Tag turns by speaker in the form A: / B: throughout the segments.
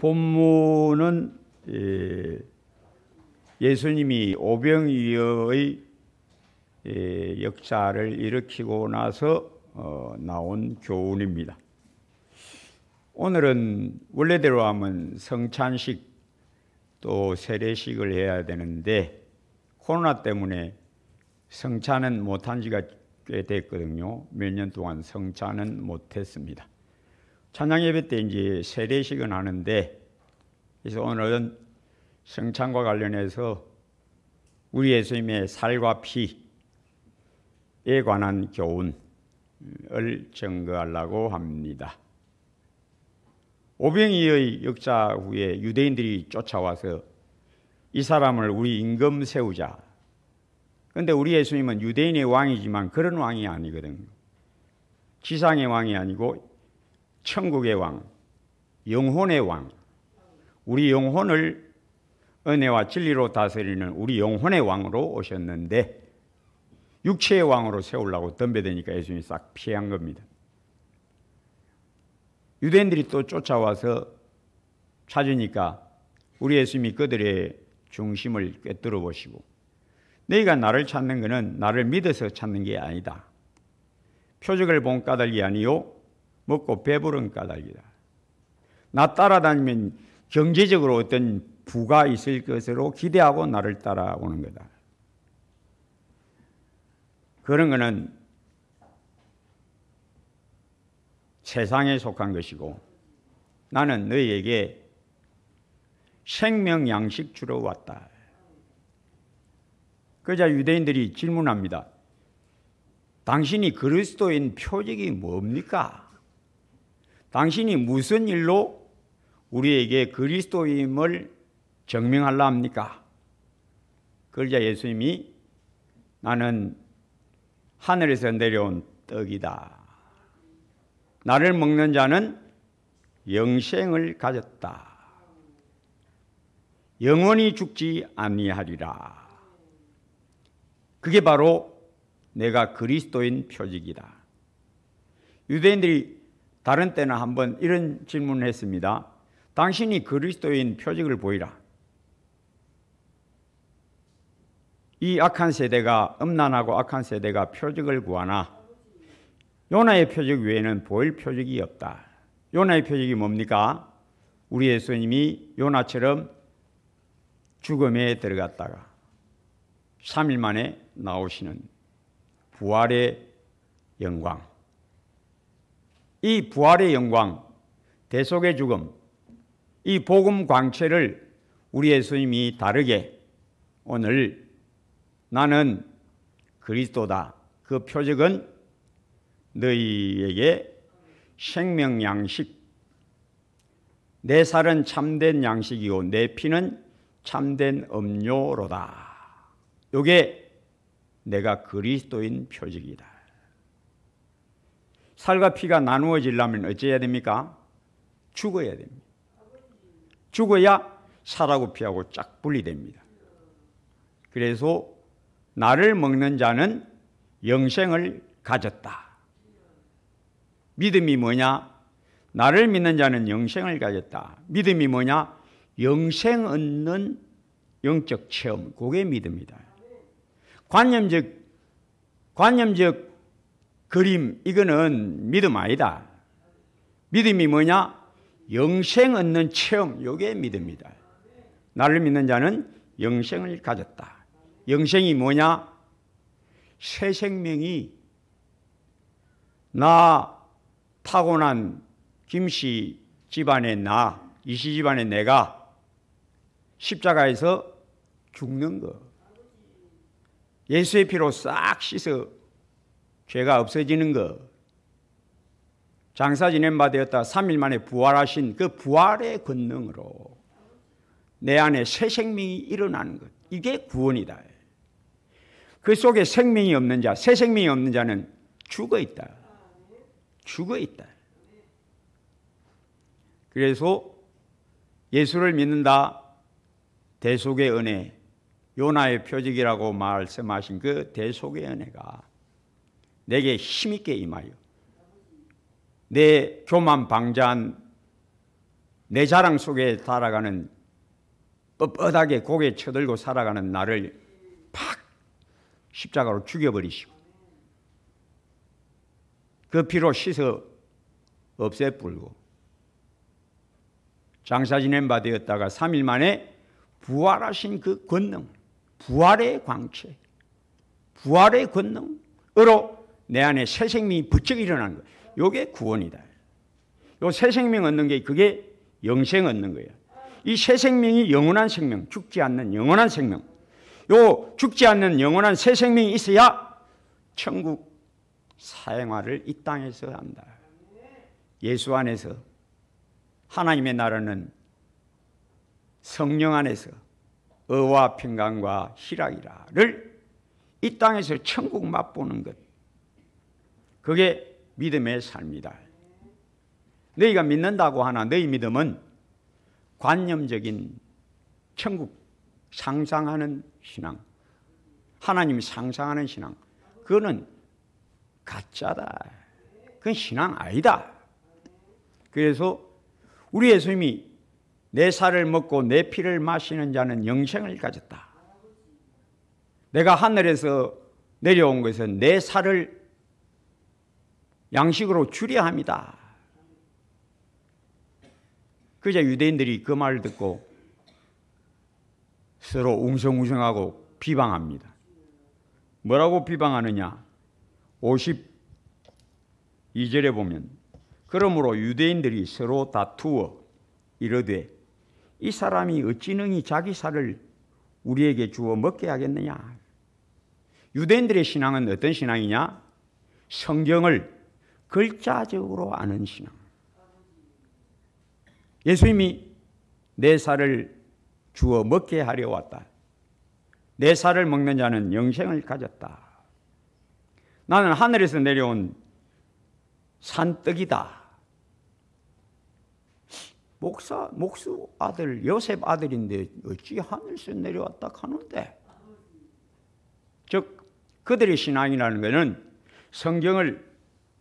A: 본문은 예수님이 오병이어의 역사를 일으키고 나서 나온 교훈입니다. 오늘은 원래대로 하면 성찬식 또 세례식을 해야 되는데 코로나 때문에 성찬은 못한 지가 꽤 됐거든요. 몇 년 동안 성찬은 못했습니다. 찬양 예배 때 이제 세례식은 하는데, 그래서 오늘은 성찬과 관련해서 우리 예수님의 살과 피에 관한 교훈을 증거하려고 합니다. 오병이의 역사 후에 유대인들이 쫓아와서 이 사람을 우리 임금 세우자. 그런데 우리 예수님은 유대인의 왕이지만 그런 왕이 아니거든요. 지상의 왕이 아니고 천국의 왕, 영혼의 왕, 우리 영혼을 은혜와 진리로 다스리는 우리 영혼의 왕으로 오셨는데 육체의 왕으로 세우려고 덤벼드니까 예수님이 싹 피한 겁니다. 유대인들이 또 쫓아와서 찾으니까 우리 예수님이 그들의 중심을 꿰뚫어 보시고, 너희가 나를 찾는 것은 나를 믿어서 찾는 게 아니다. 표적을 본 까닭이 아니요 먹고 배부른 까닭이다. 나 따라다니면 경제적으로 어떤 부가 있을 것으로 기대하고 나를 따라오는 거다. 그런 거는 세상에 속한 것이고 나는 너희에게 생명 양식 주러 왔다. 그러자 유대인들이 질문합니다. 당신이 그리스도인 표적이 뭡니까? 당신이 무슨 일로 우리에게 그리스도임을 증명하려 합니까? 그러자 예수님이 나는 하늘에서 내려온 떡이다. 나를 먹는 자는 영생을 가졌다. 영원히 죽지 아니하리라. 그게 바로 내가 그리스도인 표적이다. 유대인들이 다른 때는 한번 이런 질문을 했습니다. 당신이 그리스도인 표적을 보이라. 이 악한 세대가, 음란하고 악한 세대가 표적을 구하나 요나의 표적 외에는 보일 표적이 없다. 요나의 표적이 뭡니까? 우리 예수님이 요나처럼 죽음에 들어갔다가 3일 만에 나오시는 부활의 영광. 이 부활의 영광, 대속의 죽음, 이 복음 광채를 우리 예수님이 다르게 오늘 나는 그리스도다. 그 표적은 너희에게 생명 양식, 내 살은 참된 양식이고 내 피는 참된 음료로다. 요게 내가 그리스도인 표적이다. 살과 피가 나누어지려면 어찌해야 됩니까? 죽어야 됩니다. 죽어야 살하고 피하고 쫙 분리됩니다. 그래서 나를 먹는 자는 영생을 가졌다. 믿음이 뭐냐? 나를 믿는 자는 영생을 가졌다. 믿음이 뭐냐? 영생 얻는 영적 체험. 그게 믿음이다. 관념적 그림, 이거는 믿음 아니다. 믿음이 뭐냐? 영생 얻는 체험. 이게 믿음이다. 나를 믿는 자는 영생을 가졌다. 영생이 뭐냐? 새 생명이 나 타고난 김씨 집안의 나, 이씨 집안의 내가 십자가에서 죽는 거. 예수의 피로 싹 씻어 죄가 없어지는 거. 장사 지낸 바 되었다 3일 만에 부활하신 그 부활의 권능으로 내 안에 새 생명이 일어나는 것. 이게 구원이다. 그 속에 생명이 없는 자, 새 생명이 없는 자는 죽어 있다. 죽어 있다. 그래서 예수를 믿는다. 대속의 은혜, 요나의 표적이라고 말씀하신 그 대속의 은혜가 내게 힘있게 임하여 내 교만 방자한 내 자랑 속에 살아가는, 뻣뻣하게 고개 쳐들고 살아가는 나를 팍 십자가로 죽여버리시고 그 피로 씻어 없애불고 장사 지낸 바 되었다가 3일 만에 부활하신 그 권능, 부활의 광채, 부활의 권능으로 내 안에 새 생명이 부쩍 일어나는 거예요. 이게 구원이다. 이 새 생명 얻는 게 그게 영생 얻는 거예요. 이 새 생명이 영원한 생명, 죽지 않는 영원한 생명. 요 죽지 않는 영원한 새 생명이 있어야 천국 사생활을 이 땅에서 한다. 예수 안에서 하나님의 나라는 성령 안에서 의와 평강과 희락이라를 이 땅에서 천국 맛보는 것. 그게 믿음의 삶이다. 너희가 믿는다고 하나 너희 믿음은 관념적인 천국 상상하는 신앙, 하나님 상상하는 신앙, 그거는 가짜다. 그건 신앙 아니다. 그래서 우리 예수님이 내 살을 먹고 내 피를 마시는 자는 영생을 가졌다. 내가 하늘에서 내려온 것은 내 살을 양식으로 주려 합니다. 그저 유대인들이 그 말을 듣고 서로 웅성웅성하고 비방합니다. 뭐라고 비방하느냐? 52절에 보면 그러므로 유대인들이 서로 다투어 이르되 이 사람이 어찌 능히 자기 살을 우리에게 주어 먹게 하겠느냐? 유대인들의 신앙은 어떤 신앙이냐? 성경을 글자적으로 아는 신앙. 예수님이 내 살을 주어 먹게 하려 왔다. 내 살을 먹는 자는 영생을 가졌다. 나는 하늘에서 내려온 산떡이다. 목수 아들 요셉 아들인데 어찌 하늘에서 내려왔다 하는데, 즉 그들의 신앙이라는 것은 성경을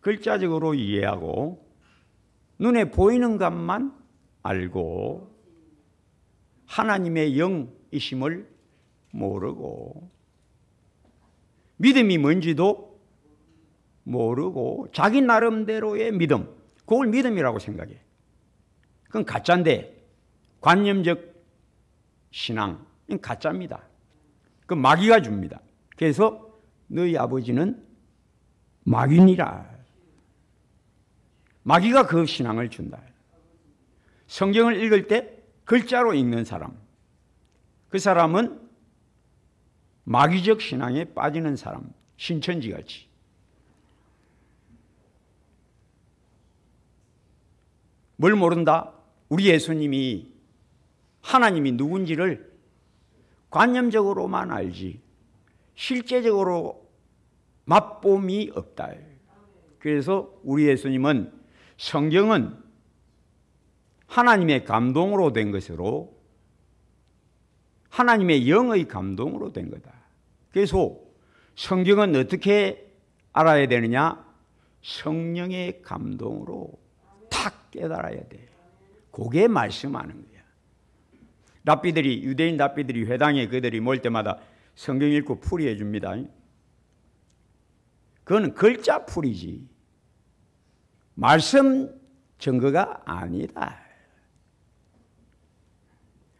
A: 글자적으로 이해하고 눈에 보이는 것만 알고 하나님의 영이심을 모르고 믿음이 뭔지도 모르고 자기 나름대로의 믿음, 그걸 믿음이라고 생각해. 그건 가짜인데 관념적 신앙, 이건 가짜입니다. 그 마귀가 줍니다. 그래서 너희 아버지는 마귀니라. 마귀가 그 신앙을 준다. 성경을 읽을 때 글자로 읽는 사람, 그 사람은 마귀적 신앙에 빠지는 사람, 신천지같이. 뭘 모른다? 우리 예수님이 하나님이 누군지를 관념적으로만 알지 실제적으로 맛봄이 없다. 그래서 우리 예수님은 성경은 하나님의 감동으로 된 것으로 하나님의 영의 감동으로 된 거다. 그래서 성경은 어떻게 알아야 되느냐? 성령의 감동으로 탁 깨달아야 돼. 그게 말씀하는 거야. 랍비들이, 유대인 랍비들이 회당에 그들이 모일 때마다 성경 읽고 풀이해 줍니다. 그건 글자 풀이지 말씀 증거가 아니다.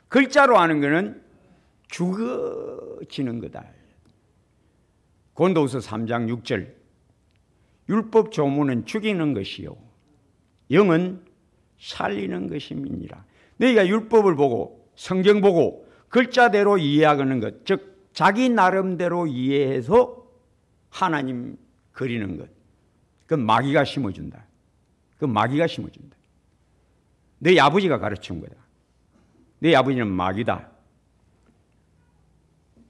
A: 글자로 하는 것은 죽어지는 거다. 고린도후서 3장 6절 율법 조문은 죽이는 것이요 영은 살리는 것임이니라. 너희가 율법을 보고 성경 보고 글자대로 이해하는 것, 즉 자기 나름대로 이해해서 하나님 그리는 것, 그건 마귀가 심어준다. 그건 마귀가 심어준다. 너희 아버지가 가르친 거다. 너희 아버지는 마귀다.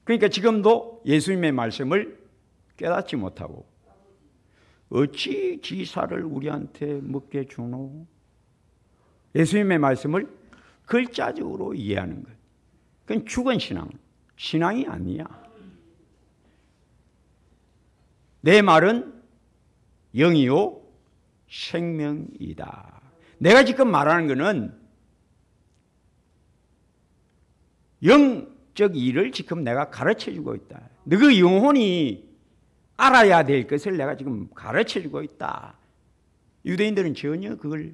A: 그러니까 지금도 예수님의 말씀을 깨닫지 못하고 어찌 지사를 우리한테 먹게 주노? 예수님의 말씀을 글자적으로 이해하는 것, 그건 죽은 신앙, 신앙이 아니야. 내 말은 영이요 생명이다. 내가 지금 말하는 것은 영적 일을 지금 내가 가르쳐주고 있다. 너희 영혼이 알아야 될 것을 내가 지금 가르쳐주고 있다. 유대인들은 전혀 그걸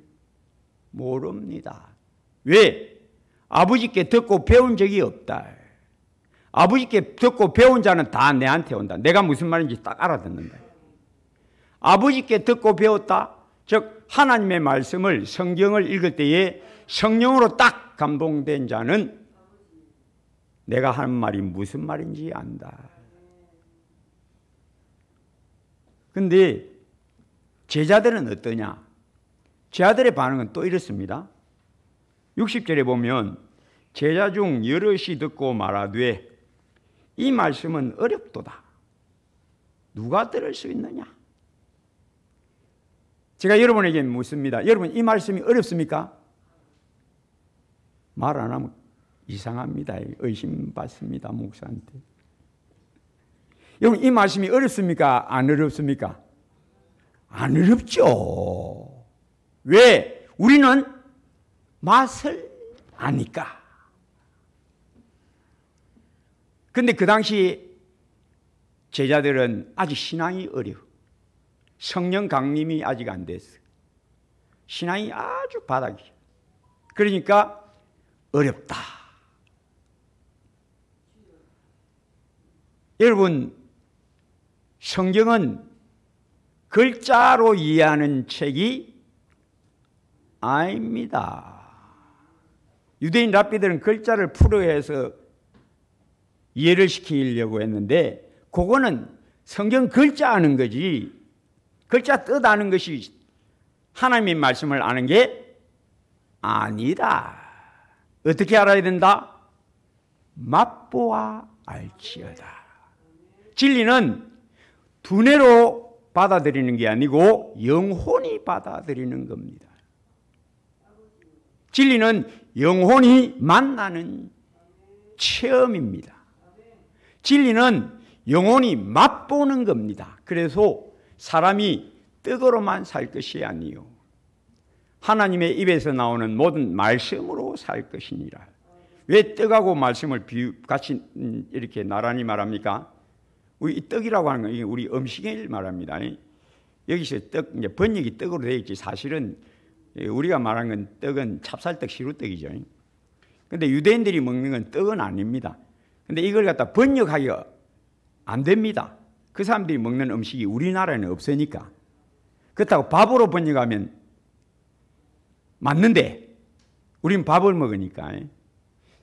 A: 모릅니다. 왜? 아버지께 듣고 배운 적이 없다. 아버지께 듣고 배운 자는 다 내한테 온다. 내가 무슨 말인지 딱 알아듣는다. 아버지께 듣고 배웠다. 즉 하나님의 말씀을, 성경을 읽을 때에 성령으로 딱 감동된 자는 내가 하는 말이 무슨 말인지 안다. 그런데 제자들은 어떠냐? 제자들의 반응은 또 이렇습니다. 60절에 보면 제자 중 여럿이 듣고 말하되 이 말씀은 어렵도다. 누가 들을 수 있느냐? 제가 여러분에게 묻습니다. 여러분 이 말씀이 어렵습니까? 말 안 하면 이상합니다. 의심받습니다. 목사한테. 여러분 이 말씀이 어렵습니까? 안 어렵습니까? 안 어렵죠. 왜? 우리는 맛을 아니까. 그런데 그 당시 제자들은 아직 신앙이 어려워. 성령 강림이 아직 안 됐어. 신앙이 아주 바닥이야. 그러니까 어렵다. 여러분, 성경은 글자로 이해하는 책이 아닙니다. 유대인 랍비들은 글자를 풀어해서 이해를 시키려고 했는데 그거는 성경 글자 아는 거지, 글자 뜻 아는 것이 하나님의 말씀을 아는 게 아니다. 어떻게 알아야 된다? 맛보아 알지어다. 진리는 두뇌로 받아들이는 게 아니고 영혼이 받아들이는 겁니다. 진리는 영혼이 만나는 체험입니다. 진리는 영혼이 맛보는 겁니다. 그래서 사람이 떡으로만 살 것이 아니요 하나님의 입에서 나오는 모든 말씀으로 살 것이니라. 왜 떡하고 말씀을 같이 이렇게 나란히 말합니까? 우리 떡이라고 하는 건 우리 음식을 말합니다. 여기서 떡, 이제 번역이 떡으로 되어 있지 사실은 우리가 말하는 건 떡은 찹쌀떡, 시루떡이죠. 그런데 유대인들이 먹는 건 떡은 아닙니다. 그런데 이걸 갖다 번역하기가 안 됩니다. 그 사람들이 먹는 음식이 우리나라에는 없으니까. 그렇다고 밥으로 번역하면 맞는데 우린 밥을 먹으니까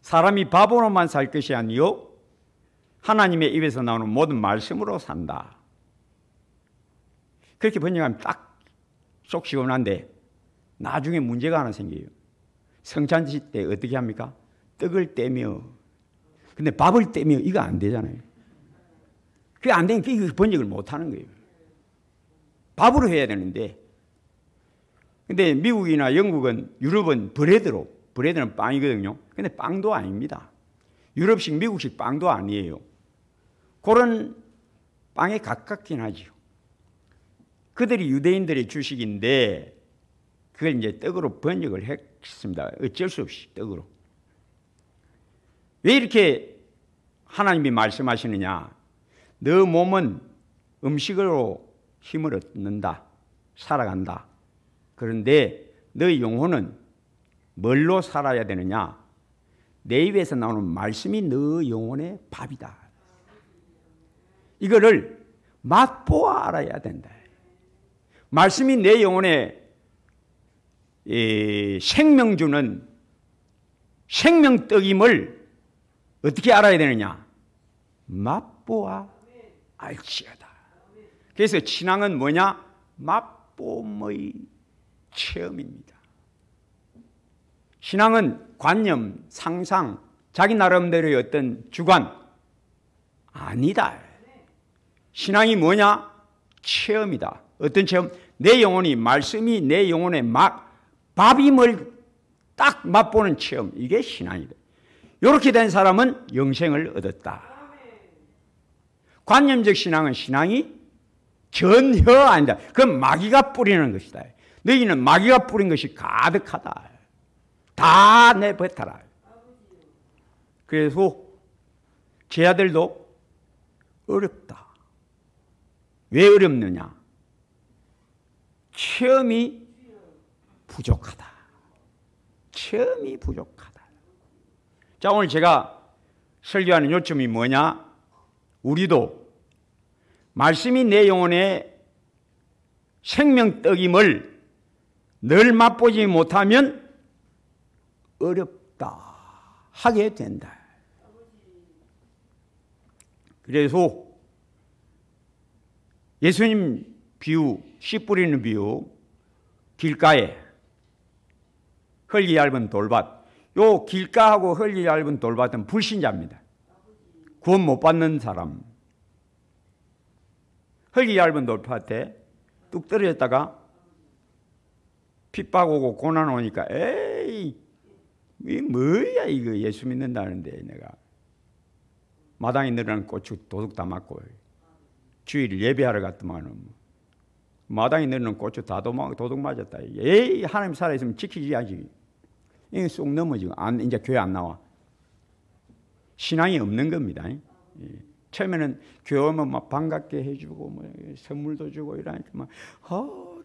A: 사람이 밥으로만 살 것이 아니요 하나님의 입에서 나오는 모든 말씀으로 산다. 그렇게 번역하면 딱 속 시원한데 나중에 문제가 하나 생겨요. 성찬식 때 어떻게 합니까? 떡을 떼며. 근데 밥을 떼며 이거 안 되잖아요. 그게 안 되니까 그 번역을 못 하는 거예요. 밥으로 해야 되는데. 근데 미국이나 영국은, 유럽은 브레드는 빵이거든요. 근데 빵도 아닙니다. 유럽식, 미국식 빵도 아니에요. 그런 빵에 가깝긴 하죠. 그들이 유대인들의 주식인데 그걸 이제 떡으로 번역을 했습니다. 어쩔 수 없이 떡으로. 왜 이렇게 하나님이 말씀하시느냐? 너 몸은 음식으로 힘을 얻는다. 살아간다. 그런데 너의 영혼은 뭘로 살아야 되느냐? 내 입에서 나오는 말씀이 너 영혼의 밥이다. 이거를 맛보아 알아야 된다. 말씀이 내 영혼에 생명 주는 생명떡임을 어떻게 알아야 되느냐? 맛보아 알지어다. 그래서 신앙은 뭐냐? 맛봄의 체험입니다. 신앙은 관념, 상상, 자기 나름대로의 어떤 주관 아니다. 신앙이 뭐냐? 체험이다. 어떤 체험? 내 영혼이, 말씀이 내 영혼의 밥임을 딱 맛보는 체험. 이게 신앙이다. 이렇게 된 사람은 영생을 얻었다. 관념적 신앙은 신앙이 전혀 아니다. 그건 마귀가 뿌리는 것이다. 너희는 마귀가 뿌린 것이 가득하다. 다 내뱉어라. 그래서 제 아들도 어렵다. 왜 어렵느냐? 체험이 부족하다. 체험이 부족하다. 자, 오늘 제가 설교하는 요점이 뭐냐? 우리도 말씀이 내 영혼의 생명떡임을 늘 맛보지 못하면 어렵다 하게 된다. 그래서 예수님 비유, 씨 뿌리는 비유, 길가에 흙이 얇은 돌밭, 요 길가하고 흙이 얇은 돌밭은 불신자입니다. 구원 못 받는 사람. 흙이 얇은 돌밭에 뚝 떨어졌다가 핍박 오고 고난 오니까 에이 이 뭐야 이거 예수 믿는다는데 내가 마당에 늘어난 고추 도둑 다 맞고 주일 예배하러 갔더만은 마당에 늘어난 고추 다 도둑 맞았다. 에이 하나님 살아있으면 지키지야지. 이게 쏙 넘어지고 이제 교회 안 나와. 신앙이 없는 겁니다. 처음에는 교회 오면 막 반갑게 해주고 뭐 선물도 주고 이러니까 막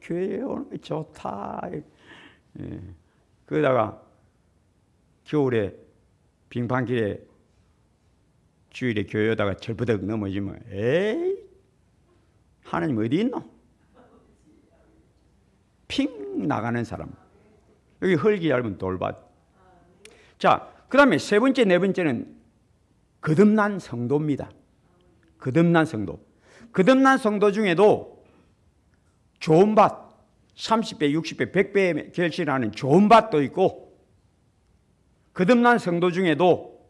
A: 교회에 오는 게 좋다. 그러다가 겨울에 빙판길에 주일에 교회 오다가 절부덕 넘어지면 에이 하나님 어디 있노? 핑 나가는 사람. 여기 흙이 얇은 돌밭. 자, 그 다음에 세 번째, 네 번째는 거듭난 성도입니다. 거듭난 성도. 거듭난 성도 중에도 좋은 밭, 30배, 60배, 100배 결실하는 좋은 밭도 있고, 거듭난 성도 중에도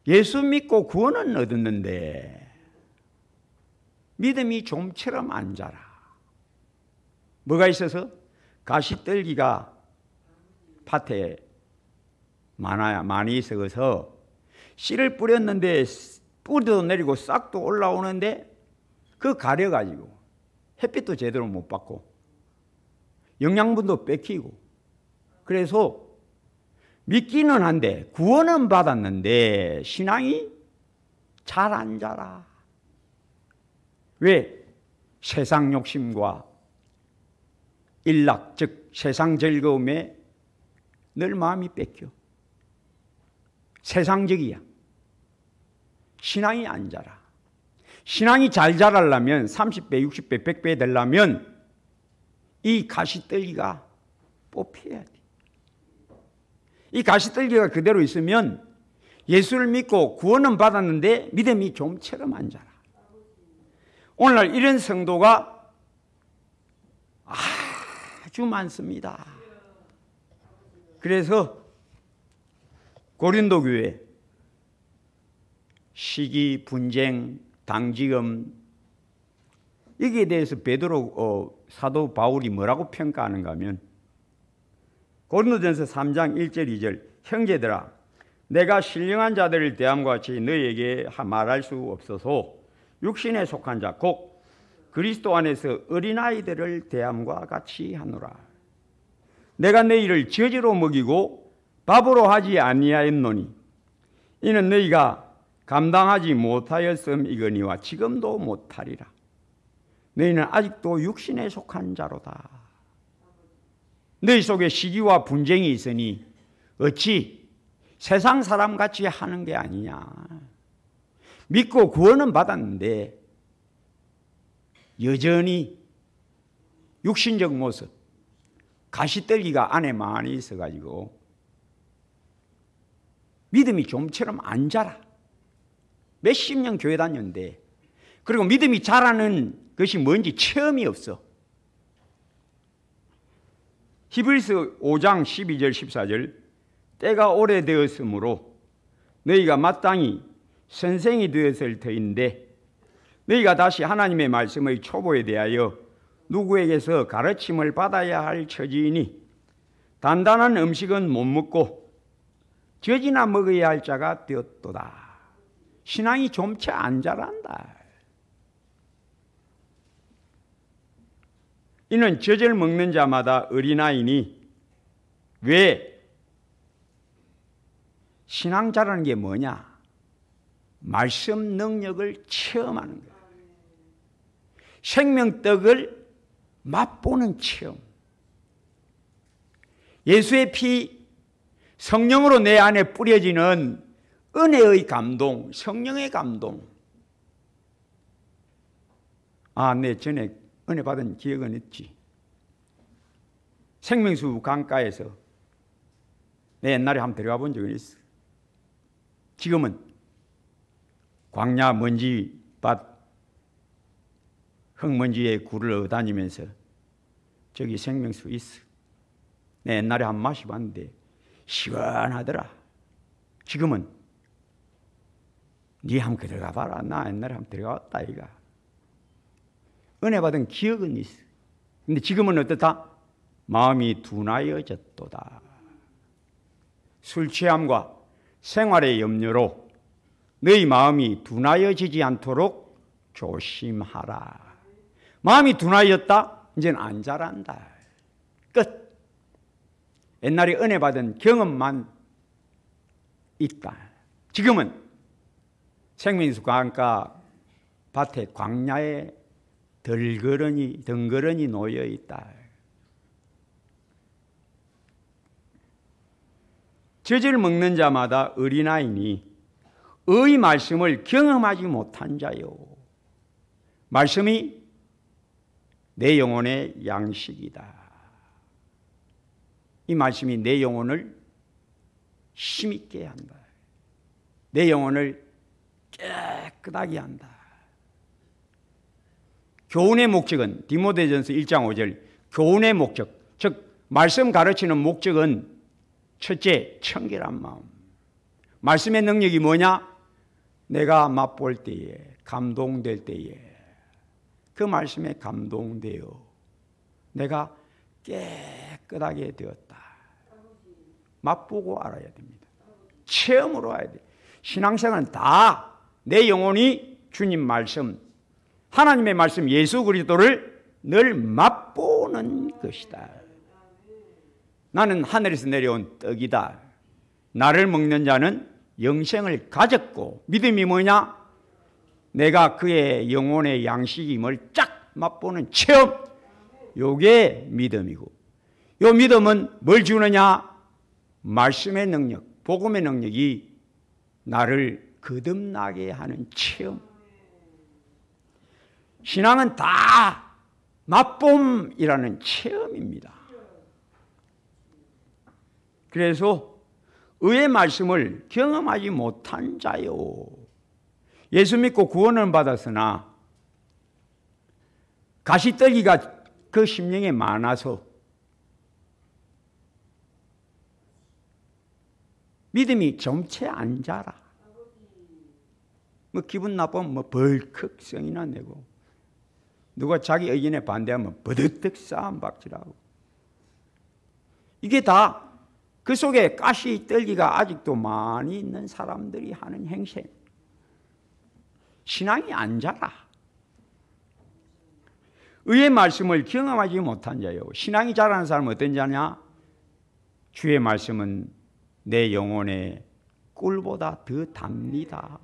A: 예수 믿고 구원은 얻었는데 믿음이 좀처럼 안 자라. 뭐가 있어서? 가시떨기가 밭에 많이 있어서 씨를 뿌렸는데 뿌리도 내리고 싹도 올라오는데 그 가려가지고 햇빛도 제대로 못 받고 영양분도 뺏기고 그래서 믿기는 한데 구원은 받았는데 신앙이 잘 안 자라. 왜? 세상 욕심과 일락, 즉 세상 즐거움에 늘 마음이 뺏겨. 세상적이야. 신앙이 안 자라. 신앙이 잘 자라려면 30배, 60배, 100배 되려면 이 가시떨기가 뽑혀야 돼. 이 가시떨기가 그대로 있으면 예수를 믿고 구원은 받았는데 믿음이 좀처럼 안 자라. 오늘날 이런 성도가 아주 많습니다. 그래서 고린도 교회 시기, 분쟁, 당지금 여기에 대해서 베드로 사도 바울이 뭐라고 평가하는가 하면 고린도전서 3장 1절 2절 형제들아 내가 신령한 자들을 대함과 같이 너희에게 말할 수 없어서 육신에 속한 자 곧 그리스도 안에서 어린아이들을 대함과 같이 하노라. 내가 너희를 저지로 먹이고 밥으로 하지 아니하였노니 이는 너희가 감당하지 못하였음이거니와 지금도 못하리라. 너희는 아직도 육신에 속한 자로다. 너희 속에 시기와 분쟁이 있으니 어찌 세상 사람같이 하는 게 아니냐. 믿고 구원은 받았는데 여전히 육신적 모습, 가시떨기가 안에 많이 있어가지고 믿음이 좀처럼 안 자라. 몇십 년 교회 다녔는데 그리고 믿음이 자라는 것이 뭔지 체험이 없어. 히브리서 5장 12절 14절 때가 오래되었으므로 너희가 마땅히 선생이 되었을 터인데 너희가 다시 하나님의 말씀의 초보에 대하여 누구에게서 가르침을 받아야 할 처지이니 단단한 음식은 못 먹고 젖이나 먹어야 할 자가 되었도다. 신앙이 좀차 안 자란다. 이는 젖을 먹는 자마다 어린아이니 왜 신앙자라는 게 뭐냐? 말씀 능력을 체험하는 거예요. 생명떡을 맛보는 체험. 예수의 피, 성령으로 내 안에 뿌려지는 은혜의 감동, 성령의 감동. 내 전에 은혜 받은 기억은 있지. 생명수 강가에서 내 옛날에 한번 들어가 본 적은 있어. 지금은 광야 먼지밭, 흙먼지에 굴을 다니면서 저기 생명수 있어. 내 옛날에 한번 마셔봤는데 시원하더라. 지금은 네 한번 들어가 봐라. 나 옛날에 한번 들어갔다 이가. 은혜 받은 기억은 있어. 근데 지금은 어떻다? 마음이 둔하여졌도다. 술 취함과 생활의 염려로 너희 마음이 둔하여지지 않도록 조심하라. 마음이 둔하여졌다? 이제는 안 자란다. 끝. 옛날에 은혜 받은 경험만 있다. 지금은 생명수 강가 밭에 광야에 덩그러니 놓여 있다. 젖을 먹는 자마다 어린아이니 의 말씀을 경험하지 못한 자요. 말씀이 내 영혼의 양식이다. 이 말씀이 내 영혼을 힘있게 한다. 내 영혼을 깨끗하게 한다. 교훈의 목적은 디모데전서 1장 5절 교훈의 목적, 즉 말씀 가르치는 목적은 첫째, 청결한 마음. 말씀의 능력이 뭐냐? 내가 맛볼 때에, 감동될 때에 그 말씀에 감동되어 내가 깨끗하게 되었다. 맛보고 알아야 됩니다. 체험으로 알아야 돼. 신앙생활은 다 내 영혼이 주님 말씀, 하나님의 말씀 예수 그리스도를 늘 맛보는 것이다. 나는 하늘에서 내려온 떡이다. 나를 먹는 자는 영생을 가졌고, 믿음이 뭐냐? 내가 그의 영혼의 양식임을 쫙 맛보는 체험. 요게 믿음이고, 요 믿음은 뭘 주느냐? 말씀의 능력, 복음의 능력이 나를 거듭나게 하는 체험. 신앙은 다 맛봄이라는 체험입니다. 그래서 의의 말씀을 경험하지 못한 자요. 예수 믿고 구원을 받았으나 가시떨기가 그 심령에 많아서 믿음이 점체 안 자라. 뭐 기분 나쁘면 벌컥 성이나 내고, 누가 자기 의견에 반대하면 버득득 싸움박질하고. 이게 다 그 속에 가시떨기가 아직도 많이 있는 사람들이 하는 행세. 신앙이 안 자라. 의의 말씀을 경험하지 못한 자요. 신앙이 자라는 사람은 어떤 자냐? 주의 말씀은 내 영혼의 꿀보다 더 답니다.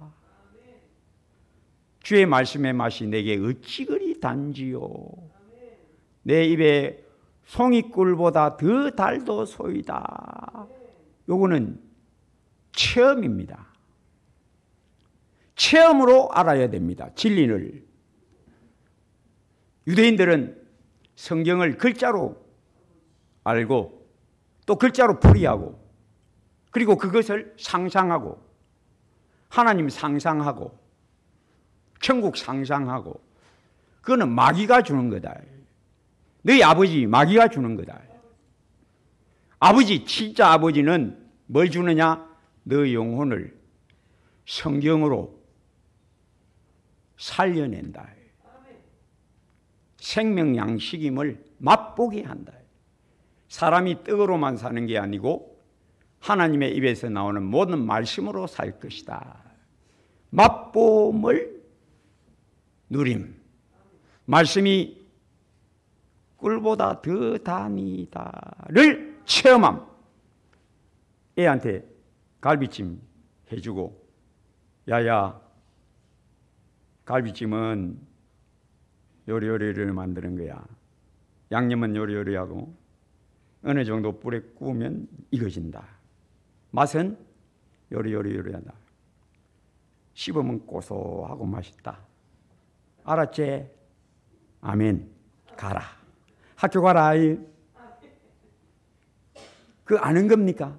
A: 주의 말씀의 맛이 내게 어찌 그리 단지요. 내 입에 송이꿀보다 더 달도소이다. 요거는 체험입니다. 체험으로 알아야 됩니다. 진리를. 유대인들은 성경을 글자로 알고 또 글자로 풀이하고, 그리고 그것을 상상하고, 하나님 상상하고, 천국 상상하고, 그거는 마귀가 주는 거다. 너희 아버지 마귀가 주는 거다. 아버지, 진짜 아버지는 뭘 주느냐? 너 영혼을 성경으로 살려낸다. 생명 양식임을 맛보게 한다. 사람이 떡으로만 사는 게 아니고 하나님의 입에서 나오는 모든 말씀으로 살 것이다. 맛봄을 누림. 말씀이 꿀보다 더 다니다를 체험함. 애한테 갈비찜 해주고, 야야, 갈비찜은 요리요리를 만드는 거야. 양념은 요리요리하고 어느 정도 불에 구우면 익어진다. 맛은 요리요리하다. 씹으면 고소하고 맛있다. 알았지? 아멘. 가라. 학교 가라. 그 아는 겁니까?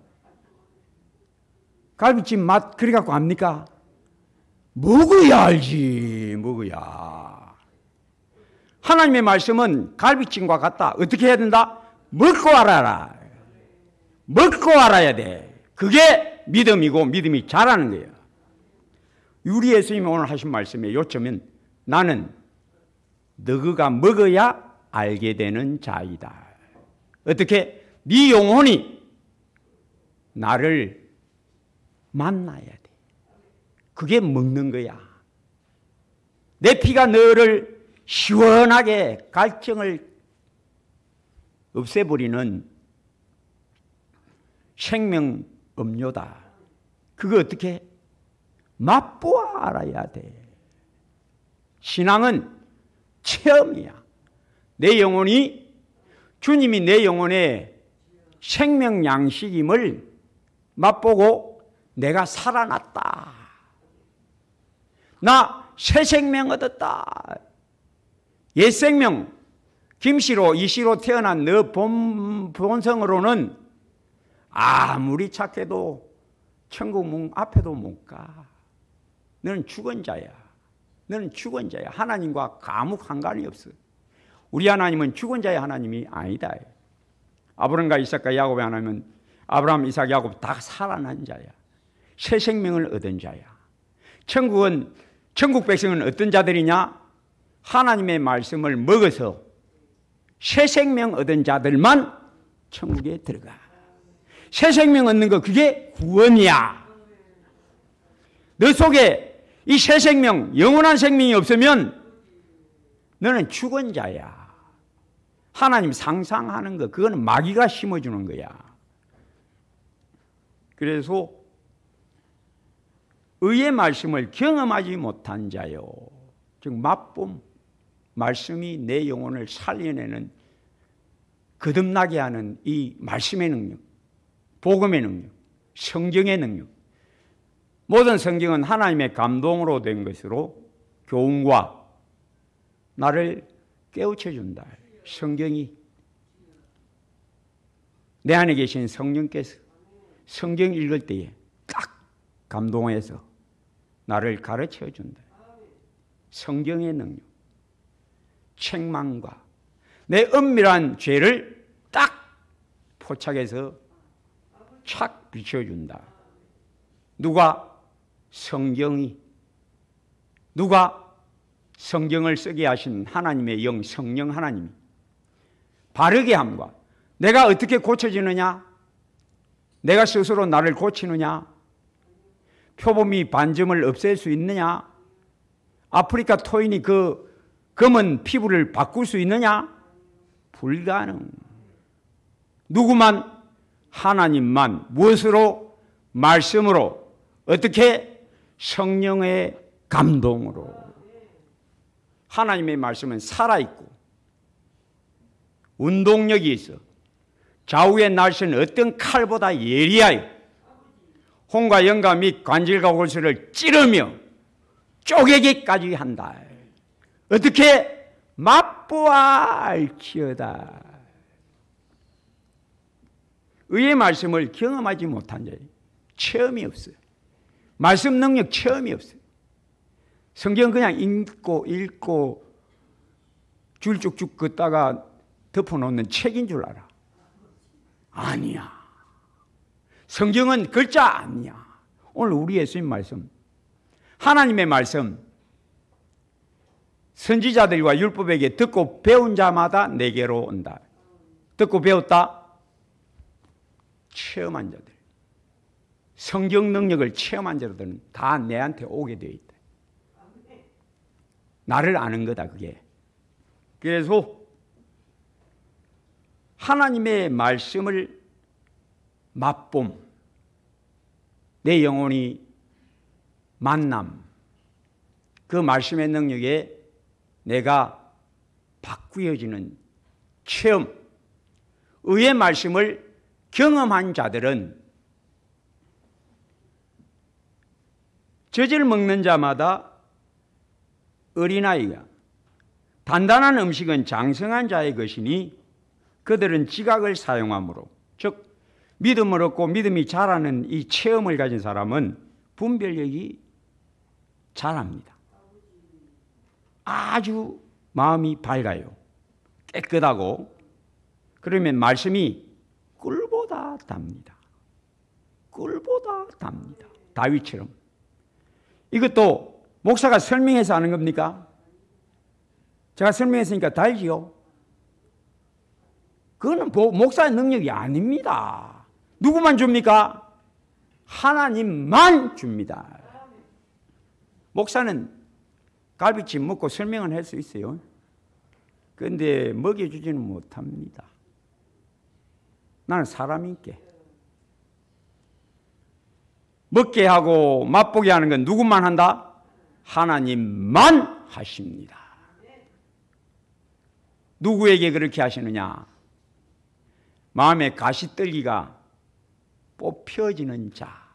A: 갈비찜 맛 그리 갖고 압니까? 먹어야 알지. 먹어야. 하나님의 말씀은 갈비찜과 같다. 어떻게 해야 된다? 먹고 알아라. 먹고 알아야 돼. 그게 믿음이고 믿음이 자라는 거예요. 우리 예수님이 오늘 하신 말씀의 요점은 나는 너희가 먹어야 알게 되는 자이다. 어떻게? 네 영혼이 나를 만나야 돼. 그게 먹는 거야. 내 피가 너를 시원하게 갈증을 없애버리는 생명 음료다. 그거 어떻게? 맛보아 알아야 돼. 신앙은 체험이야. 내 영혼이 주님이 내 영혼의 생명 양식임을 맛보고 내가 살아났다. 나 새 생명 얻었다. 옛 생명, 김씨로 이씨로 태어난 너 본성으로는 아무리 착해도 천국 문 앞에도 못 가. 너는 죽은 자야. 너는 죽은 자야. 하나님과 아무 상관이 없어. 우리 하나님은 죽은 자의 하나님이 아니다. 아브람과 이삭과 야곱의 하나님은 아브라함, 이삭, 야곱 다 살아난 자야. 새 생명을 얻은 자야. 천국 백성은 어떤 자들이냐? 하나님의 말씀을 먹어서 새 생명 얻은 자들만 천국에 들어가. 새 생명 얻는 거 그게 구원이야. 너 속에 이 새 생명, 영원한 생명이 없으면 너는 죽은 자야. 하나님 상상하는 거 그거는 마귀가 심어주는 거야. 그래서 의의 말씀을 경험하지 못한 자요. 즉 맛봄, 말씀이 내 영혼을 살려내는 거듭나게 하는 이 말씀의 능력, 복음의 능력, 성경의 능력. 모든 성경은 하나님의 감동으로 된 것으로 교훈과 나를 깨우쳐준다. 성경이 내 안에 계신 성령께서 성경 읽을 때에 딱 감동해서 나를 가르쳐준다. 성경의 능력, 책망과 내 은밀한 죄를 딱 포착해서 착 비춰준다. 누가? 성경이. 누가? 성경을 쓰게 하신 하나님의 영, 성령 하나님이. 바르게 함과 내가 어떻게 고쳐지느냐? 내가 스스로 나를 고치느냐? 표범이 반점을 없앨 수 있느냐? 아프리카 토인이 그 검은 피부를 바꿀 수 있느냐? 불가능. 누구만? 하나님만. 무엇으로? 말씀으로. 어떻게? 성령의 감동으로. 하나님의 말씀은 살아있고 운동력이 있어. 좌우의 날씨는 어떤 칼보다 예리하여 혼과 영과 및 관절과 골수를 찌르며 쪼개기까지 한다. 어떻게? 맛보아 알지어다. 의의 말씀을 경험하지 못한 자예요. 체험이 없어요. 말씀 능력 체험이 없어요. 성경 그냥 읽고 줄 쭉쭉 긋다가 덮어놓는 책인 줄 알아. 아니야. 성경은 글자 아니야. 오늘 우리 예수님 말씀, 하나님의 말씀, 선지자들과 율법에게 듣고 배운 자마다 내게로 온다. 듣고 배웠다? 체험한 자들. 성경 능력을 체험한 자들은 다 내한테 오게 되어 있다. 나를 아는 거다 그게. 그래서 하나님의 말씀을 맛봄, 내 영혼이 만남, 그 말씀의 능력에 내가 바꾸어지는 체험, 의의 말씀을 경험한 자들은 젖을 먹는 자마다 어린아이가, 단단한 음식은 장성한 자의 것이니 그들은 지각을 사용하므로, 즉 믿음을 얻고 믿음이 자라는 이 체험을 가진 사람은 분별력이 잘합니다. 아주 마음이 밝아요. 깨끗하고. 그러면 말씀이 꿀보다 답니다. 꿀보다 답니다. 다윗처럼. 이것도 목사가 설명해서 하는 겁니까? 제가 설명했으니까 달지요? 그거는 목사의 능력이 아닙니다. 누구만 줍니까? 하나님만 줍니다. 목사는 갈비찜 먹고 설명은 할 수 있어요. 그런데 먹여주지는 못합니다. 나는 사람인께. 먹게 하고 맛보게 하는 건 누구만 한다? 하나님만 하십니다. 누구에게 그렇게 하시느냐? 마음의 가시떨기가 뽑혀지는 자.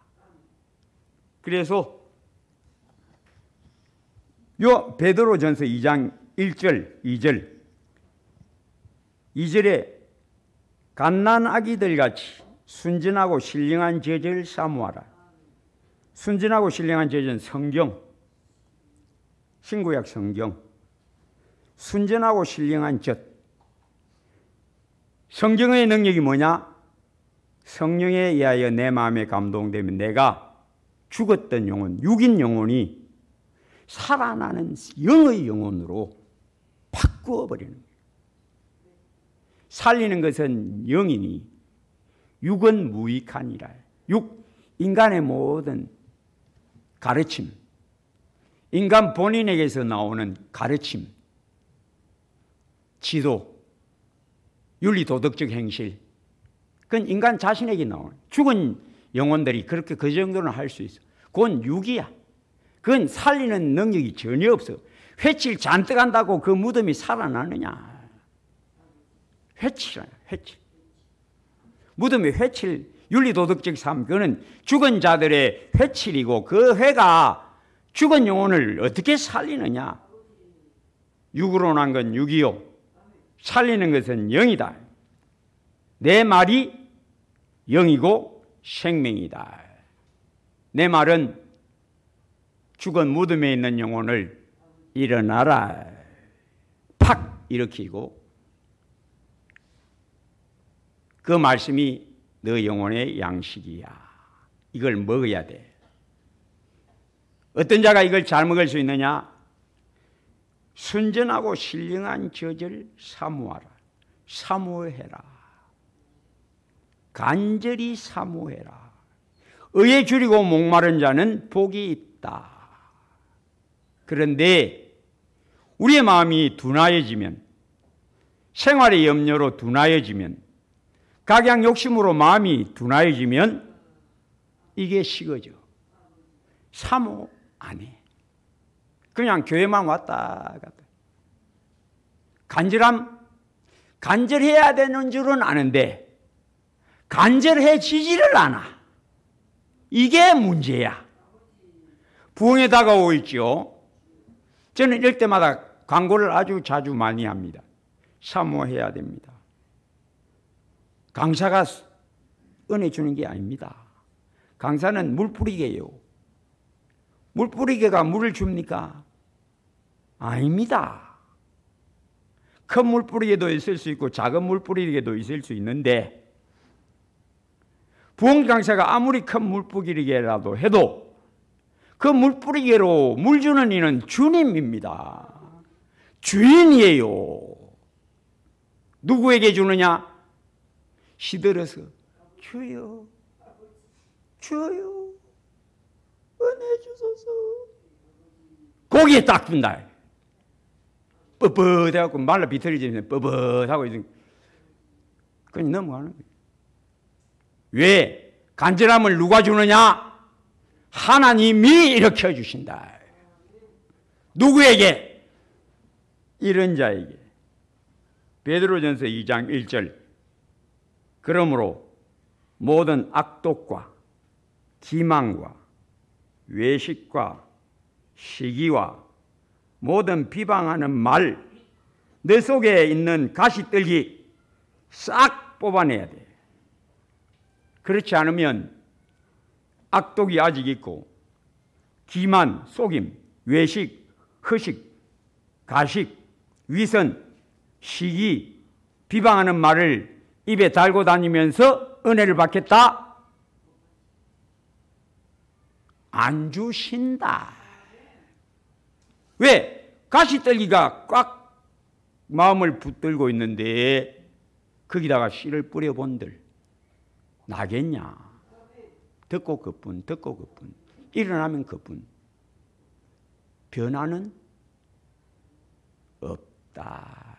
A: 그래서 요 베드로전서 2장 1절, 2절. 2절에 갓난 아기들같이 순전하고 신령한 제자를 사모하라. 순전하고 신령한 제자는 성경, 신구약 성경. 순전하고 신령한 젖. 성경의 능력이 뭐냐? 성령에 의하여 내 마음에 감동되면 내가 죽었던 영혼, 육인 영혼이 살아나는 영의 영혼으로 바꾸어버리는 거예요. 살리는 것은 영이니 육은 무익하니라. 인간의 모든 가르침, 인간 본인에게서 나오는 가르침, 지도, 윤리 도덕적 행실, 그건 인간 자신에게 나오는, 죽은 영혼들이 그렇게 그 정도는 할 수 있어. 그건 육이야. 그건 살리는 능력이 전혀 없어. 회칠 잔뜩 한다고 그 무덤이 살아나느냐? 회칠이야, 회칠. 무덤의 회칠, 윤리도덕적 삶, 그거는 죽은 자들의 회칠이고 그 회가 죽은 영혼을 어떻게 살리느냐? 육으로 난 건 육이요. 살리는 것은 영이다. 내 말이 영이고 생명이다. 내 말은 죽은 무덤에 있는 영혼을 일어나라. 팍 일으키고 그 말씀이 너 영혼의 양식이야. 이걸 먹어야 돼. 어떤 자가 이걸 잘 먹을 수 있느냐? 순전하고 신령한 젖을 사모하라. 사모해라. 간절히 사모해라. 의에 줄이고 목마른 자는 복이 있다. 그런데 우리의 마음이 둔하여지면, 생활의 염려로 둔하여지면, 각양 욕심으로 마음이 둔하여지면 이게 식어져. 사모 안 해. 그냥 교회만 왔다 갔다. 간절해야 되는 줄은 아는데 간절해지지를 않아. 이게 문제야. 부흥에 다가오고 있죠. 저는 이럴 때마다 광고를 아주 자주 많이 합니다. 사모해야 됩니다. 강사가 은혜 주는 게 아닙니다. 강사는 물뿌리개요. 물뿌리개가 물을 줍니까? 아닙니다. 큰 물뿌리개도 있을 수 있고 작은 물뿌리개도 있을 수 있는데 부흥 강사가 아무리 큰 물뿌리개라도 해도 그 물뿌리개로 물 주는 이는 주님입니다. 주인이에요. 누구에게 주느냐? 시들어서 주여, 주여, 은혜 주소서. 거기에 딱 준다. 뻣뻣해갖고 말라 비틀어지면 뻣뻣하고 있으니까 그냥 넘어가는 거예요. 왜? 간절함을 누가 주느냐? 하나님이 일으켜 주신다. 누구에게? 이런 자에게. 베드로전서 2장 1절. 그러므로 모든 악독과 기망과 외식과 시기와 모든 비방하는 말, 내 속에 있는 가시떨기 싹 뽑아내야 돼. 그렇지 않으면 악독이 아직 있고 기만, 속임, 외식, 허식, 가식, 위선, 시기, 비방하는 말을 입에 달고 다니면서 은혜를 받겠다? 안 주신다. 왜? 가시떨기가 꽉 마음을 붙들고 있는데 거기다가 씨를 뿌려본들 나겠냐? 듣고 그뿐, 듣고 그뿐, 일어나면 그뿐. 변화는 없다.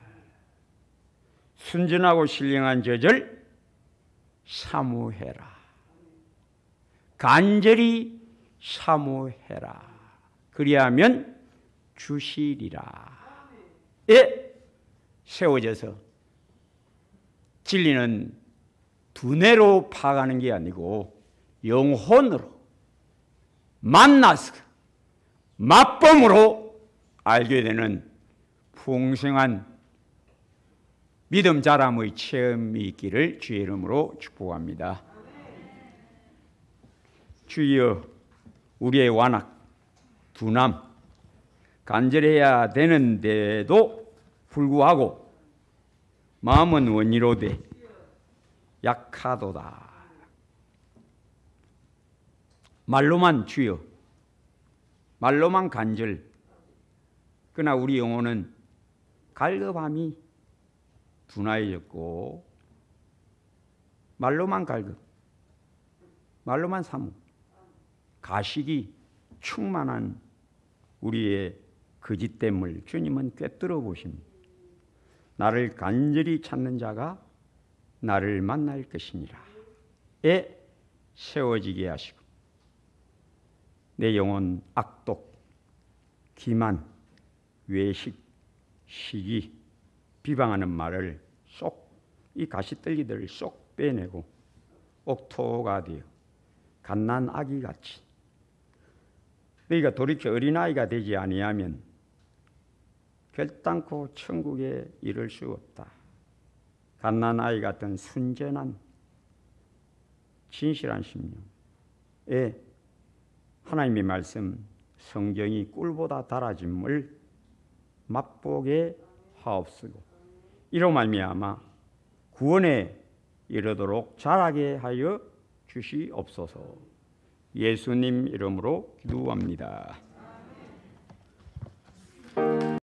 A: 순전하고 신령한 저절 사모해라. 간절히 사모해라. 그리하면 주시리라. 에 세워져서 진리는 두뇌로 파악하는 게 아니고 영혼으로 만나서 맛봄으로 알게 되는 풍성한 믿음 자람의 체험이 있기를 주의 이름으로 축복합니다. 주여, 우리의 완악, 둔함, 간절해야 되는데도 불구하고 마음은 원이로되 약하도다. 말로만 주여, 말로만 간절, 그러나 우리 영혼은 갈급함이 둔화해졌고 말로만 갈급, 말로만 사모, 가식이 충만한 우리의 거짓됨을 주님은 꿰뚫어 보십니다. 나를 간절히 찾는 자가 나를 만날 것이니라 에 세워지게 하시고 내 영혼 악독, 기만, 외식, 시기, 비방하는 말을 쏙, 이 가시떨기들을 쏙 빼내고 옥토가 되어 갓난 아기같이 너희가 돌이켜 어린아이가 되지 아니하면 결단코 천국에 이를 수 없다. 갓난 아이 같은 순전한 진실한 심령에 하나님의 말씀 성경이 꿀보다 달아짐을 맛보게 하옵시고 이로 말미암아 구원에 이르도록 자라게 하여 주시옵소서. 예수님 이름으로 기도합니다.